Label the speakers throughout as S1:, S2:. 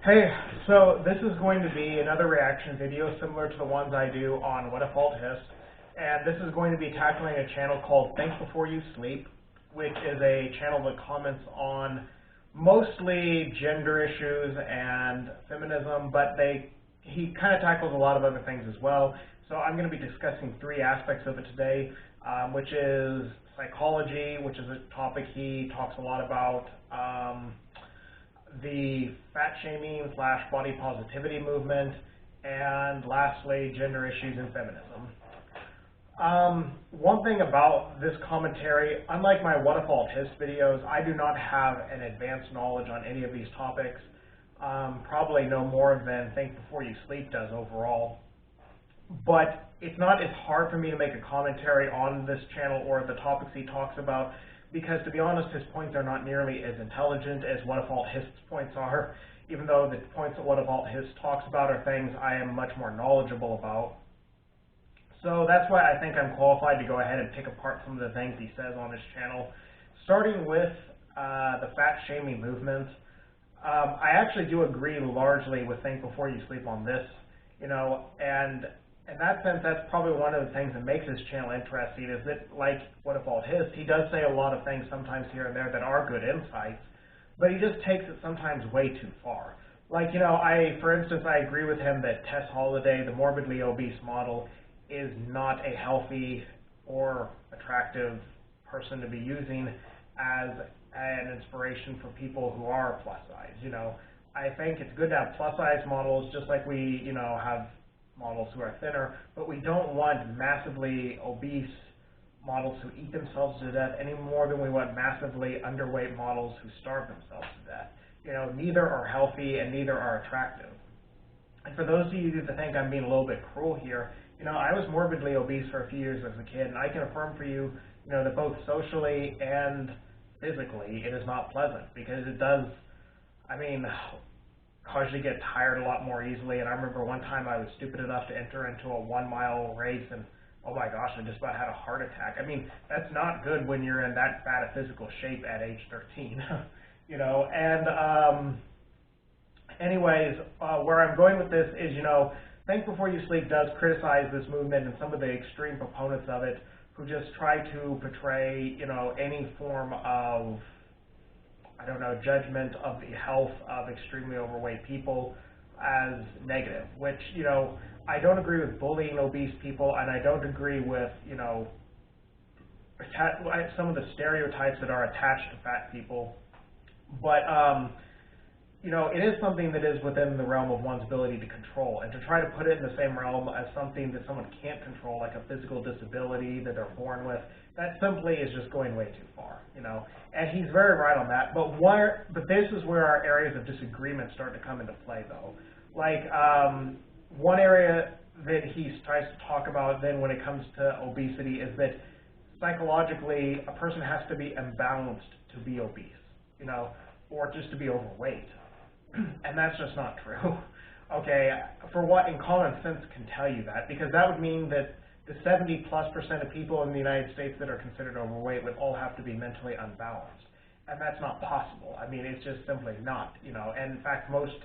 S1: Hey, so this is going to be another reaction video similar to the ones I do on What If Alt Hist, and this is going to be tackling a channel called Think Before You Sleep, which is a channel that comments on mostly gender issues and feminism, but he kind of tackles a lot of other things as well. So I'm going to be discussing three aspects of it today, which is psychology, which is a topic he talks a lot about, the fat shaming / body positivity movement, and lastly, gender issues and feminism. One thing about this commentary, unlike my What If Alt Hist videos, I do not have an advanced knowledge on any of these topics, probably no more than Think Before You Sleep does overall. But it's not as hard for me to make a commentary on this channel or the topics he talks about, because to be honest, his points are not nearly as intelligent as What If Alt Hist's points are, even though the points that What If Alt Hist talks about are things I am much more knowledgeable about. So that's why I think I'm qualified to go ahead and pick apart some of the things he says on his channel. Starting with the fat shaming movement, I actually do agree largely with Think Before You Sleep on this, and in that sense, that's probably one of the things that makes his channel interesting, is that, like What If Alt Hist, he does say a lot of things sometimes here and there that are good insights, but he just takes it sometimes way too far. Like, for instance, I agree with him that Tess Holliday, the morbidly obese model, is not a healthy or attractive person to be using as an inspiration for people who are plus size. I think it's good to have plus size models, just like we, have models who are thinner, but we don't want massively obese models who eat themselves to death any more than we want massively underweight models who starve themselves to death. Neither are healthy and neither are attractive. And for those of you that think I'm being a little bit cruel here, I was morbidly obese for a few years as a kid, and I can affirm for you, that both socially and physically it is not pleasant, because it does, cause you to get tired a lot more easily. And I remember one time I was stupid enough to enter into a 1-mile race, and oh my gosh, I just about had a heart attack. That's not good when you're in that bad a physical shape at age 13. Anyways, where I'm going with this is, Think Before You Sleep does criticize this movement and some of the extreme proponents of it who just try to portray, any form of, judgment of the health of extremely overweight people as negative, which, I don't agree with bullying obese people, and I don't agree with, some of the stereotypes that are attached to fat people. But, it is something that is within the realm of one's ability to control, and to try to put it in the same realm as something that someone can't control, like a physical disability that they're born with, that simply is just going way too far, And he's very right on that. But this is where our areas of disagreement start to come into play, though. Like, one area that he tries to talk about then when it comes to obesity is that psychologically a person has to be imbalanced to be obese, or just to be overweight. And that's just not true. Okay, for what in common sense can tell you that? Because that would mean that the 70+% of people in the United States that are considered overweight would all have to be mentally unbalanced. And that's not possible. It's just simply not, And in fact, most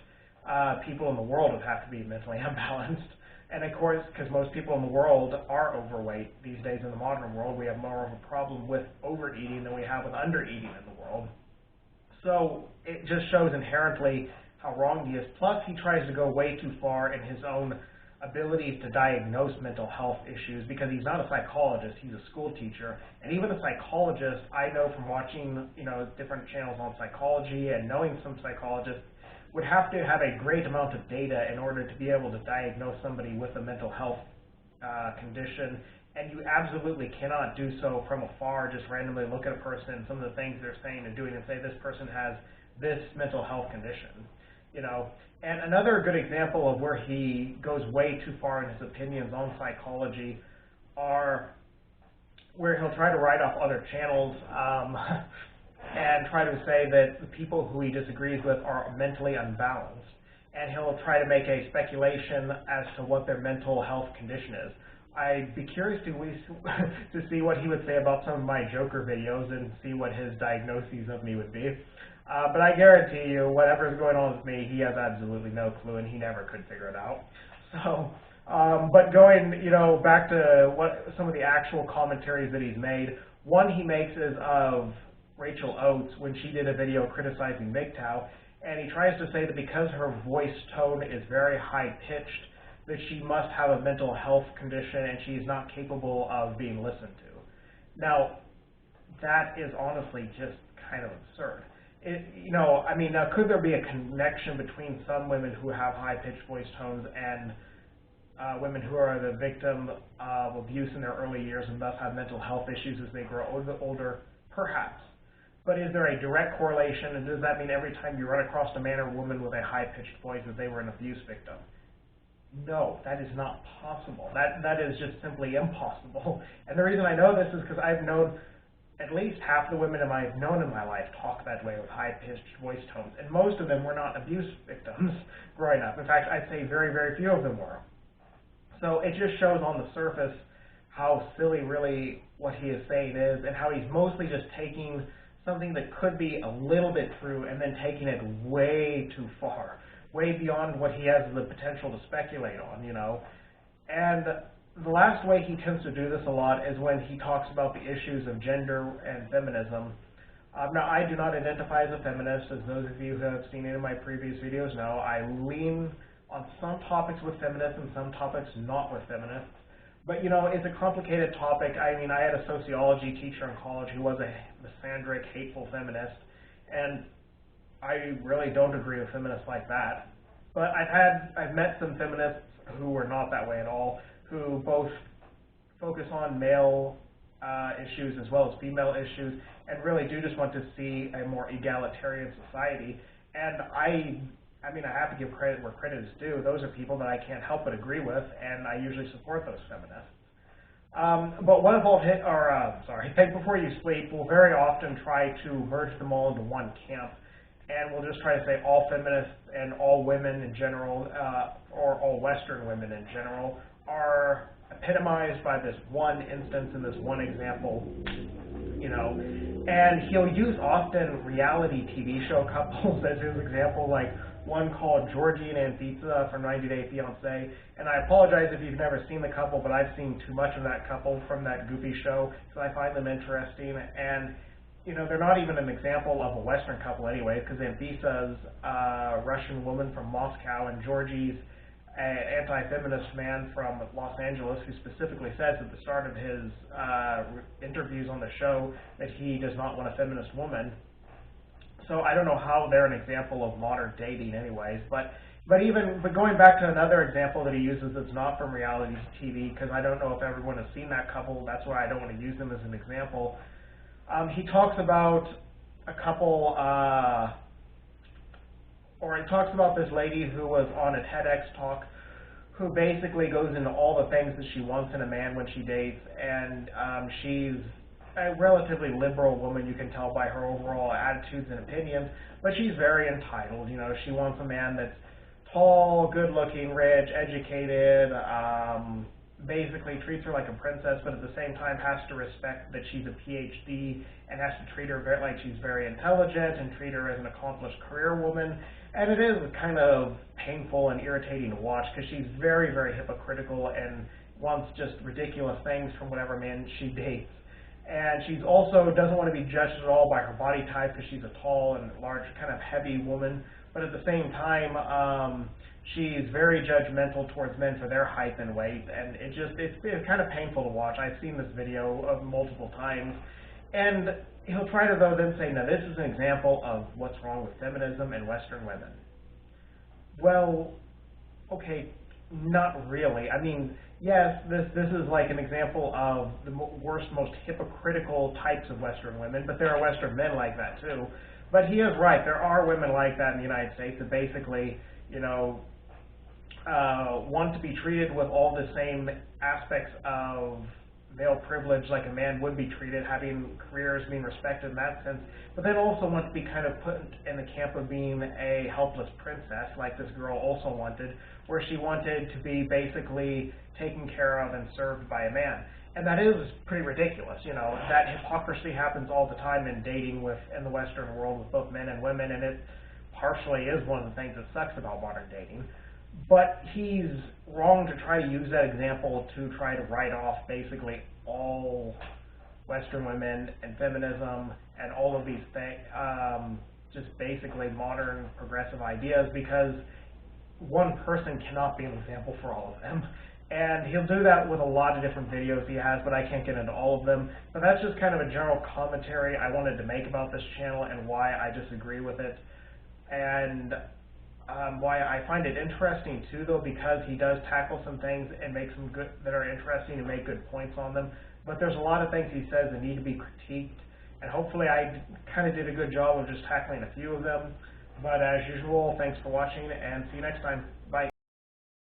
S1: people in the world would have to be mentally unbalanced. And of course, because most people in the world are overweight these days in the modern world, we have more of a problem with overeating than we have with undereating in the world. So it just shows inherently how wrong he is. Plus, he tries to go way too far in his own abilities to diagnose mental health issues, because he's not a psychologist, he's a school teacher. And even a psychologist, I know from watching, different channels on psychology and knowing some psychologists, would have to have a great amount of data in order to be able to diagnose somebody with a mental health condition. And you absolutely cannot do so from afar, just randomly look at a person and some of the things they're saying and doing and say this person has this mental health condition, And another good example of where he goes way too far in his opinions on psychology are where he'll try to write off other channels and try to say that the people who he disagrees with are mentally unbalanced. And he'll try to make a speculation as to what their mental health condition is. I'd be curious to see what he would say about some of my Joker videos and see what his diagnoses of me would be. But I guarantee you, whatever's going on with me, he has absolutely no clue, and he never could figure it out. So, but going, back to what some of the actual commentaries that he's made, one he makes is of Rachel Oates when she did a video criticizing MGTOW, and he tries to say that because her voice tone is very high-pitched, that she must have a mental health condition and she's not capable of being listened to. Now, that is honestly just kind of absurd. Now could there be a connection between some women who have high-pitched voice tones and women who are the victim of abuse in their early years and thus have mental health issues as they grow older? Perhaps. But is there a direct correlation, and does that mean every time you run across a man or woman with a high-pitched voice that they were an abuse victim? No, that is not possible. That is just simply impossible. And the reason I know this is because I've known at least half the women I've known in my life talk that way with high-pitched voice tones, and most of them were not abuse victims growing up. In fact, I'd say very, very few of them were. So it just shows on the surface how silly really what he is saying is, and how he's mostly just taking something that could be a little bit true and then taking it way too far, way beyond what he has the potential to speculate on, And the last way he tends to do this a lot is when he talks about the issues of gender and feminism. Now, I do not identify as a feminist, as those of you who have seen any of my previous videos know. I lean on some topics with feminists and some topics not with feminists. But, it's a complicated topic. I had a sociology teacher in college who was a misandric, hateful feminist, and I really don't agree with feminists like that. But I've met some feminists who were not that way at all, who both focus on male issues as well as female issues, and really do just want to see a more egalitarian society. And I have to give credit where credit is due. Those are people that I can't help but agree with, and I usually support those feminists. But one of all Think Before You Sleep will very often try to merge them all into one camp, and we'll just try to say all feminists and all women in general, or all Western women in general, are epitomized by this one instance in this one example, and he'll use often reality TV show couples as his example, like one called Georgie and Anvita from 90 Day Fiancé, and I apologize if you've never seen the couple, but I've seen too much of that couple from that goofy show, so I find them interesting, and they're not even an example of a Western couple anyway, because Anvita's a Russian woman from Moscow, and Georgie's an anti-feminist man from Los Angeles who specifically says at the start of his interviews on the show that he does not want a feminist woman. So I don't know how they're an example of modern dating anyways, but going back to another example that he uses that's not from reality TV, because I don't know if everyone has seen that couple, that's why I don't want to use them as an example. He talks about a couple, he talks about this lady who was on a TEDx talk, who basically goes into all the things that she wants in a man when she dates, and she's a relatively liberal woman, you can tell by her overall attitudes and opinions, but she's very entitled. She wants a man that's tall, good-looking, rich, educated, basically treats her like a princess, but at the same time has to respect that she's a PhD and has to treat her like she's very intelligent and treat her as an accomplished career woman. And it is kind of painful and irritating to watch because she's very, very hypocritical and wants just ridiculous things from whatever man she dates. And she's also doesn't want to be judged at all by her body type because she's a tall and large, kind of heavy woman. But at the same time, she's very judgmental towards men for their height and weight, and it's kind of painful to watch. I've seen this video multiple times, and he'll try to though then say, now this is an example of what's wrong with feminism and Western women. Well, okay, not really. Yes, this is like an example of the worst, most hypocritical types of Western women, but there are Western men like that too. But he is right. There are women like that in the United States that basically, want to be treated with all the same aspects of male privilege like a man would be treated, having careers, being respected in that sense, but then also want to be kind of put in the camp of being a helpless princess, like this girl also wanted, where she wanted to be basically taken care of and served by a man. And that is pretty ridiculous, you know. That hypocrisy happens all the time in dating in the Western world with both men and women, and it partially is one of the things that sucks about modern dating. But he's wrong to try to use that example to try to write off basically all Western women and feminism and all of these things, just basically modern progressive ideas, because one person cannot be an example for all of them. And he'll do that with a lot of different videos he has, but I can't get into all of them. But that's just kind of a general commentary I wanted to make about this channel and why I disagree with it. And why I find it interesting too, though, because he does tackle some things and make some good, that are interesting and make good points on them. But there's a lot of things he says that need to be critiqued. And hopefully I kind of did a good job of just tackling a few of them. But as usual, thanks for watching and see you next time.